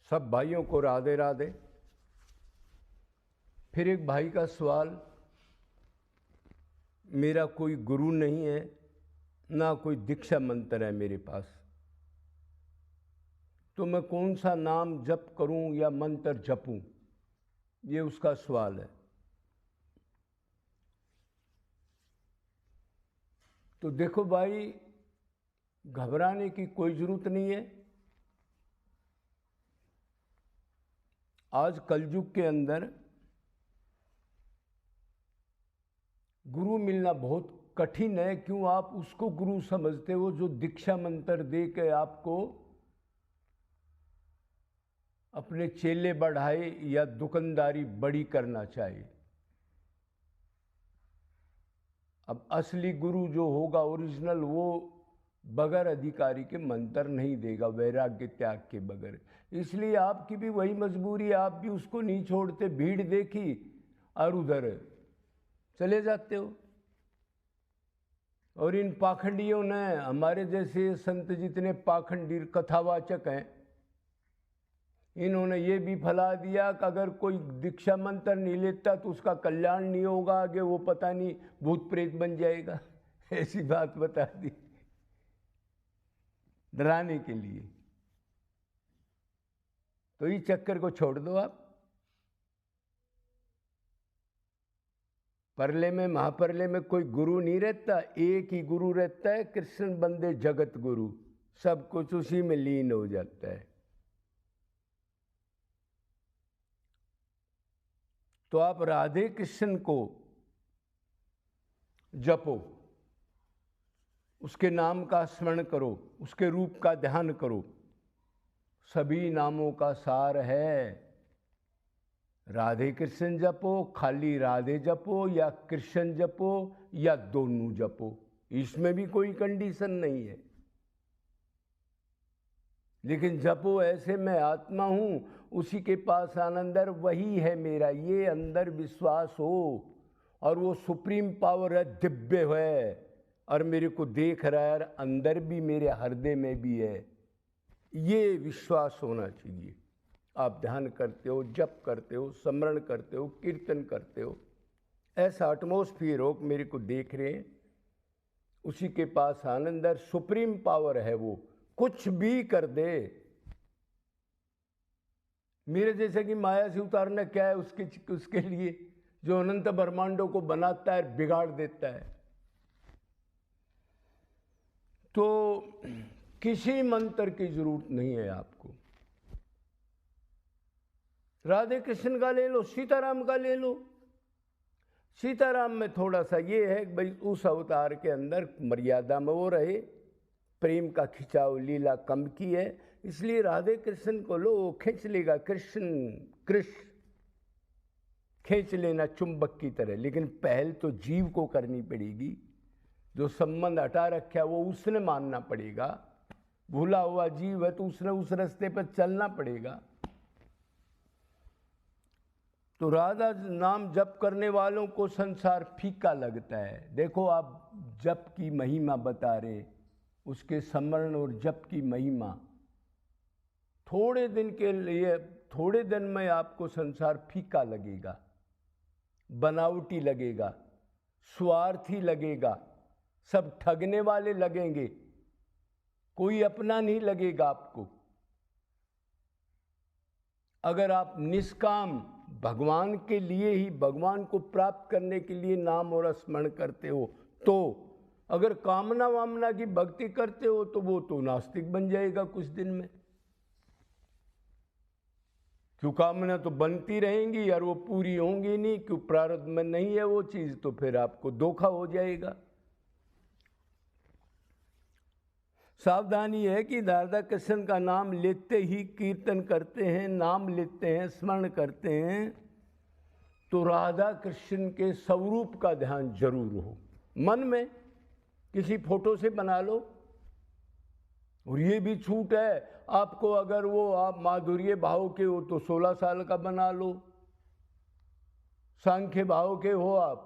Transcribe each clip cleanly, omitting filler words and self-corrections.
सब भाइयों को राधे राधे। फिर एक भाई का सवाल, मेरा कोई गुरु नहीं है, ना कोई दीक्षा मंत्र है मेरे पास, तो मैं कौन सा नाम जप करूं या मंत्र जपूं? ये उसका सवाल है। तो देखो भाई, घबराने की कोई ज़रूरत नहीं है। आज कलयुग के अंदर गुरु मिलना बहुत कठिन है। क्यों आप उसको गुरु समझते हो जो दीक्षा मंत्र दे के आपको अपने चेले बढ़ाए या दुकानदारी बड़ी करना चाहिए? अब असली गुरु जो होगा ओरिजिनल, वो बगैर अधिकारी के मंत्र नहीं देगा, वैराग्य त्याग के बगैर। इसलिए आपकी भी वही मजबूरी है, आप भी उसको नहीं छोड़ते। भीड़ देखी और उधर चले जाते हो। और इन पाखंडियों ने, हमारे जैसे संत जितने पाखंडी कथावाचक हैं, इन्होंने ये भी फैला दिया कि अगर कोई दीक्षा मंत्र नहीं लेता तो उसका कल्याण नहीं होगा, आगे वो पता नहीं भूत प्रेत बन जाएगा। ऐसी बात बता दी डराने के लिए। तो इस चक्कर को छोड़ दो आप। परले में, महापरले में कोई गुरु नहीं रहता, एक ही गुरु रहता है, कृष्ण बंदे जगत गुरु। सब कुछ उसी में लीन हो जाता है। तो आप राधे कृष्ण को जपो, उसके नाम का स्मरण करो, उसके रूप का ध्यान करो। सभी नामों का सार है राधे कृष्ण जपो, खाली राधे जपो या कृष्ण जपो या दोनों जपो, इसमें भी कोई कंडीशन नहीं है। लेकिन जपो ऐसे, मैं आत्मा हूं, उसी के पास आनंदर, वही है मेरा, ये अंदर विश्वास हो। और वो सुप्रीम पावर है, दिव्य है और मेरे को देख रहा है, अंदर भी मेरे हृदय में भी है, ये विश्वास होना चाहिए। आप ध्यान करते हो, जप करते हो, स्मरण करते हो, कीर्तन करते हो, ऐसा एटमॉस्फियर हो कि मेरे को देख रहे हैं, उसी के पास आनंद है, सुप्रीम पावर है, वो कुछ भी कर दे। मेरे जैसे कि माया से उतारना क्या है उसके लिए, जो अनंत ब्रह्मांडों को बनाता है, बिगाड़ देता है। तो किसी मंत्र की जरूरत नहीं है आपको। राधे कृष्ण का ले लो, सीताराम का ले लो। सीताराम में थोड़ा सा ये है कि भाई उस अवतार के अंदर मर्यादा में वो रहे, प्रेम का खिंचाव लीला कम की है, इसलिए राधे कृष्ण को लो, वो खींच लेगा। कृष्ण खींच लेना चुंबक की तरह। लेकिन पहल तो जीव को करनी पड़ेगी। जो संबंध हटा रखा है वो उसने मानना पड़ेगा। भूला हुआ जीव है तो उसने उस रास्ते पर चलना पड़ेगा। तो राधा नाम जप करने वालों को संसार फीका लगता है। देखो, आप जप की महिमा बता रहे, उसके स्मरण और जप की महिमा। थोड़े दिन के लिए, थोड़े दिन में आपको संसार फीका लगेगा, बनावटी लगेगा, स्वार्थी लगेगा, सब ठगने वाले लगेंगे, कोई अपना नहीं लगेगा आपको। अगर आप निष्काम भगवान के लिए ही, भगवान को प्राप्त करने के लिए नाम और स्मरण करते हो, तो अगर कामना वामना की भक्ति करते हो तो वो तो नास्तिक बन जाएगा कुछ दिन में। क्यों, कामना तो बनती रहेंगी और वो पूरी होंगी नहीं, क्यों प्रारब्ध में नहीं है वो चीज़, तो फिर आपको धोखा हो जाएगा। सावधानी है कि राधा कृष्ण का नाम लेते ही कीर्तन करते हैं, नाम लेते हैं, स्मरण करते हैं, तो राधा कृष्ण के स्वरूप का ध्यान जरूर हो। मन में किसी फोटो से बना लो। और ये भी छूट है आपको, अगर वो आप माधुर्य भाव के हो तो 16 साल का बना लो, सांख्य भाव के हो आप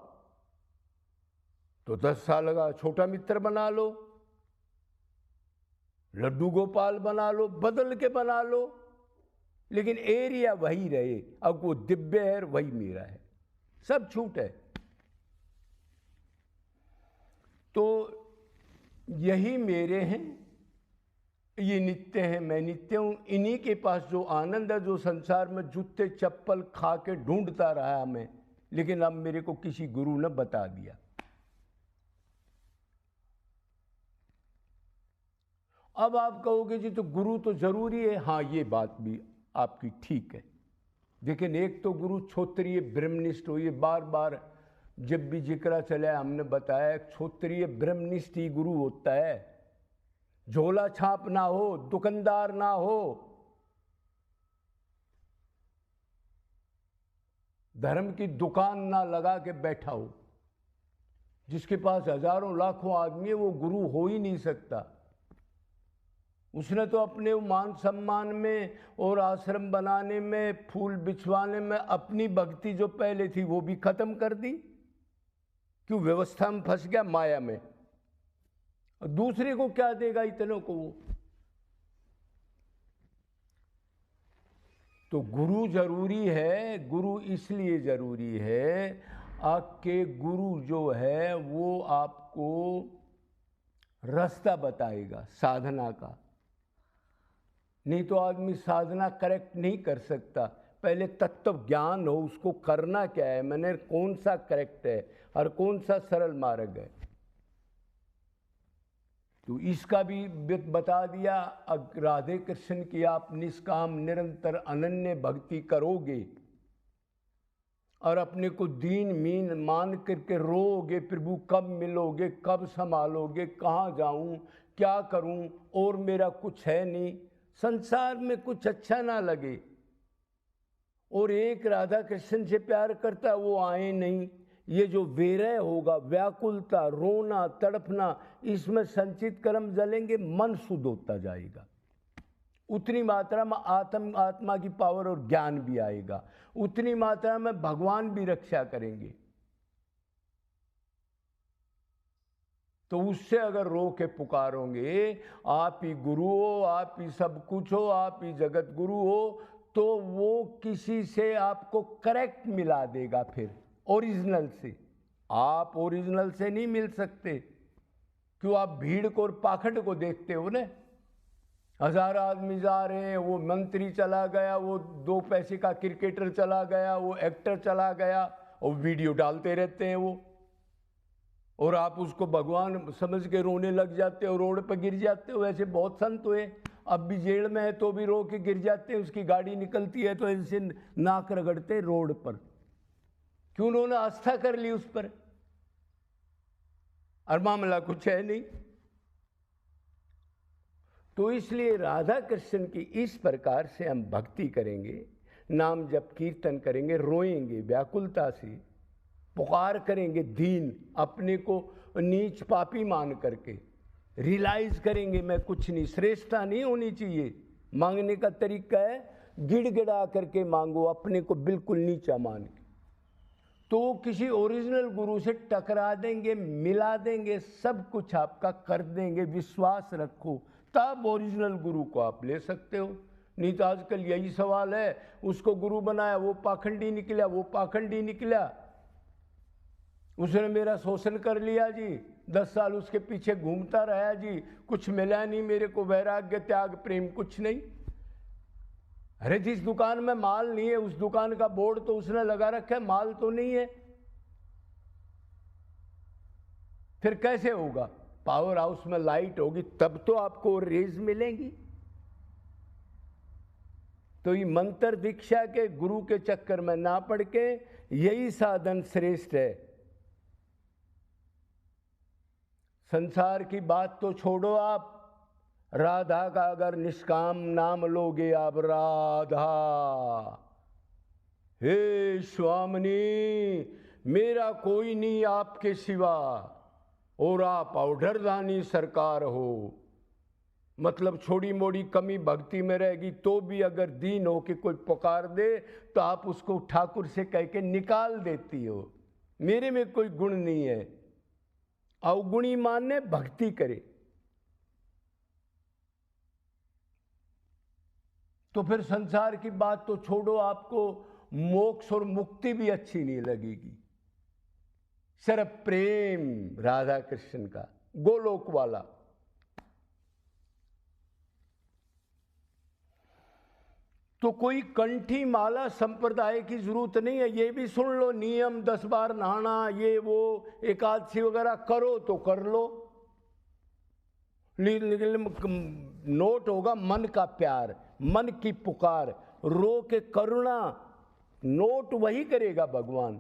तो 10 साल का छोटा मित्र बना लो, लड्डू गोपाल बना लो, बदल के बना लो। लेकिन एरिया वही रहे। अब वो दिव्य है और वही मेरा है, सब छूट है। तो यही मेरे हैं, ये नित्य हैं, मैं नित्य हूं। इन्हीं के पास जो आनंद है, जो संसार में जूते चप्पल खा के ढूंढता रहा मैं, लेकिन अब मेरे को किसी गुरु ने बता दिया। अब आप कहोगे जी तो गुरु तो जरूरी है। हाँ, ये बात भी आपकी ठीक है, लेकिन एक तो गुरु क्षोत्रिय ब्रह्मनिष्ठ हो। ये बार बार जब भी जिक्र चला हमने बताया, क्षोत्रिय ब्रह्मनिष्ठ ही गुरु होता है। झोला छाप ना हो, दुकानदार ना हो, धर्म की दुकान ना लगा के बैठा हो। जिसके पास हजारों लाखों आदमी है वो गुरु हो ही नहीं सकता। उसने तो अपने मान सम्मान में और आश्रम बनाने में, फूल बिछवाने में अपनी भक्ति जो पहले थी वो भी खत्म कर दी। क्यों? व्यवस्था में फंस गया, माया में। दूसरे को क्या देगा इतनों को वो? तो गुरु जरूरी है। गुरु इसलिए जरूरी है आपके गुरु जो है वो आपको रास्ता बताएगा साधना का। नहीं तो आदमी साधना करेक्ट नहीं कर सकता। पहले तत्व ज्ञान हो, उसको करना क्या है, मैंने कौन सा करेक्ट है और कौन सा सरल मार्ग है, तो इसका भी बता दिया। राधे कृष्ण की आप निष्काम निरंतर अनन्य भक्ति करोगे और अपने को दीन मीन मान करके रोओगे, प्रभु कब मिलोगे, कब संभालोगे, कहाँ जाऊं, क्या करूं, और मेरा कुछ है नहीं, संसार में कुछ अच्छा ना लगे, और एक राधा कृष्ण से प्यार करता है वो आए नहीं, ये जो विरह होगा, व्याकुलता, रोना, तड़पना, इसमें संचित कर्म जलेंगे, मन शुद्ध होता जाएगा। उतनी मात्रा में आत्मा की पावर और ज्ञान भी आएगा, उतनी मात्रा में भगवान भी रक्षा करेंगे। तो उससे अगर रो के पुकारोगे, आप ही गुरु हो, आप ही सब कुछ हो, आप ही जगत गुरु हो, तो वो किसी से आपको करेक्ट मिला देगा। फिर ओरिजिनल से, आप ओरिजिनल से नहीं मिल सकते। क्यों? आप भीड़ को और पाखंड को देखते हो ना। 1000 आदमी जा रहे हैं, वो मंत्री चला गया, वो 2 पैसे का क्रिकेटर चला गया, वो एक्टर चला गया, और वीडियो डालते रहते हैं वो, और आप उसको भगवान समझ के रोने लग जाते हो, रोड पर गिर जाते हो। ऐसे बहुत संत हुए, अब भी जेल में है तो भी रो के गिर जाते हैं। उसकी गाड़ी निकलती है तो ऐसे नाक रगड़ते रोड पर। क्यों? उन्होंने आस्था कर ली उस पर, और मामला कुछ है नहीं। तो इसलिए राधा कृष्ण की इस प्रकार से हम भक्ति करेंगे, नाम जप कीर्तन करेंगे, रोएंगे व्याकुलता से, पुकार करेंगे दीन, अपने को नीच पापी मान करके रियलाइज करेंगे मैं कुछ नहीं, श्रेष्ठता नहीं होनी चाहिए। मांगने का तरीका है गिड़गिड़ा करके मांगो, अपने को बिल्कुल नीचा मान के। तो किसी ओरिजिनल गुरु से टकरा देंगे, मिला देंगे, सब कुछ आपका कर देंगे। विश्वास रखो, तब ओरिजिनल गुरु को आप ले सकते हो। नहीं तो आजकल यही सवाल है, उसको गुरु बनाया, वो पाखंडी निकला, वो पाखंडी निकला, उसने मेरा शोषण कर लिया जी, 10 साल उसके पीछे घूमता रहा जी, कुछ मिला नहीं मेरे को, वैराग्य त्याग प्रेम कुछ नहीं। अरे जिस दुकान में माल नहीं है, उस दुकान का बोर्ड तो उसने लगा रखा है, माल तो नहीं है, फिर कैसे होगा? पावर हाउस में लाइट होगी तब तो आपको रेज मिलेंगी। तो ये मंत्र दीक्षा के गुरु के चक्कर में ना पड़ के यही साधन श्रेष्ठ है। संसार की बात तो छोड़ो आप, राधा का अगर निष्काम नाम लोगे आप, राधा, हे स्वामिनी मेरा कोई नहीं आपके सिवा, और आप औढरदानी सरकार हो, मतलब छोटी मोटी कमी भक्ति में रहेगी तो भी अगर दीन हो के कोई पुकार दे तो आप उसको ठाकुर से कह के निकाल देती हो। मेरे में कोई गुण नहीं है। अवगुणी माने भक्ति करे, तो फिर संसार की बात तो छोड़ो, आपको मोक्ष और मुक्ति भी अच्छी नहीं लगेगी। सिर्फ प्रेम राधा कृष्ण का, गोलोक वाला। तो कोई कंठी माला संप्रदाय की जरूरत नहीं है। ये भी सुन लो, नियम 10 बार नहाना, ये वो एकादशी वगैरह करो तो कर लो। नोट होगा मन का प्यार, मन की पुकार, रो के करुणा, नोट वही करेगा भगवान।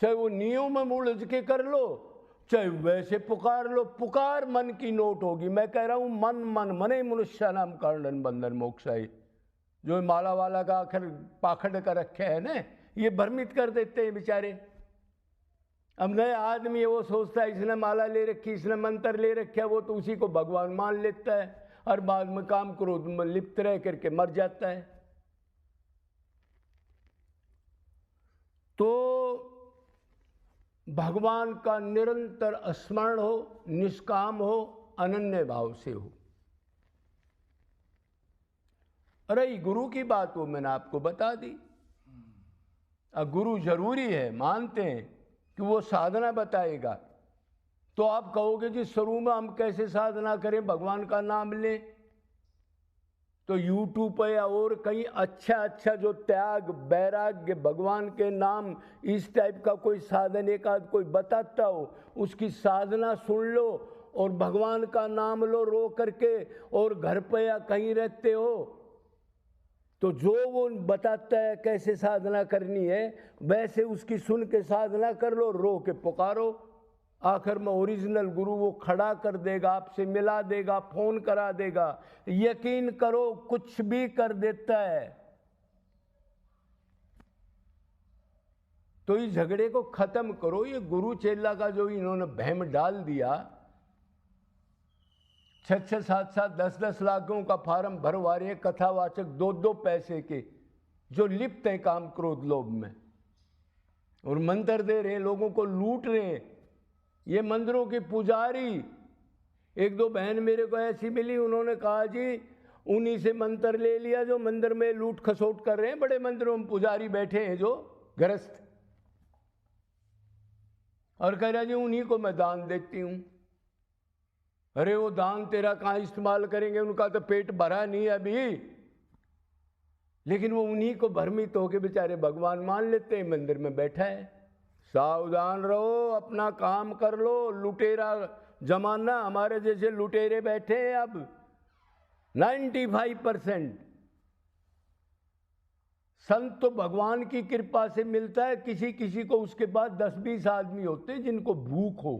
चाहे वो नियम में उलझ के कर लो, चाहे वैसे पुकार लो, पुकार मन की नोट होगी। मैं कह रहा हूं मन मन मने मनुष्य नाम कारण बंधन मोक्षाई, जो माला वाला का आखिर पाखंड का रखे है ना, ये भ्रमित कर देते हैं बेचारे। अब नए आदमी है, वो सोचता है इसने माला ले रखी, इसने मंत्र ले रखा, वो तो उसी को भगवान मान लेता है और बाद में काम क्रोध में लिप्त रह करके मर जाता है। तो भगवान का निरंतर स्मरण हो, निष्काम हो, अनन्य भाव से हो। अरे गुरु की बात वो मैंने आपको बता दी। गुरु जरूरी है, मानते हैं कि वो साधना बताएगा। तो आप कहोगे जी शुरू में हम कैसे साधना करें, भगवान का नाम लें? तो यूट्यूब पर या और कहीं अच्छा जो त्याग, वैराग्य, भगवान के नाम, इस टाइप का कोई साधन एक आध कोई बताता हो, उसकी साधना सुन लो और भगवान का नाम लो रो करके। और घर पे या कहीं रहते हो तो जो वो बताता है कैसे साधना करनी है, वैसे उसकी सुन के साधना कर लो, रो के पुकारो। आखिर में ओरिजिनल गुरु वो खड़ा कर देगा, आपसे मिला देगा, फोन करा देगा। यकीन करो कुछ भी कर देता है। तो इस झगड़े को खत्म करो। ये गुरु चेला का जो इन्होंने बहम डाल दिया, 6-6, 7-7, 10-10 लाखों का फार्म भरवा रहे हैं कथावाचक 2-2 पैसे के, जो लिप्त हैं काम क्रोध लोभ में, और मंत्र दे रहे हैं, लोगों को लूट रहे हैं। ये मंदिरों की पुजारी, एक दो बहन मेरे को ऐसी मिली, उन्होंने कहा जी उन्हीं से मंत्र ले लिया जो मंदिर में लूट खसोट कर रहे हैं। बड़े मंदिरों में पुजारी बैठे हैं जो गृहस्थ, और कह रहा जी उन्हीं को मैं दान देती हूं। अरे वो दान तेरा कहां इस्तेमाल करेंगे, उनका तो पेट भरा नहीं अभी। लेकिन वो उन्हीं को भ्रमित होके बेचारे भगवान मान लेते हैं, मंदिर में बैठा है। सावधान रहो, अपना काम कर लो। लुटेरा जमाना, हमारे जैसे लुटेरे बैठे हैं अब 95%। संत तो भगवान की कृपा से मिलता है, किसी किसी को उसके बाद 10-20 आदमी होते हैं जिनको भूख हो।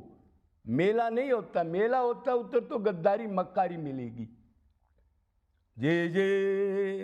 मेला नहीं होता, मेला होता उधर तो गद्दारी मक्कारी मिलेगी। जे जे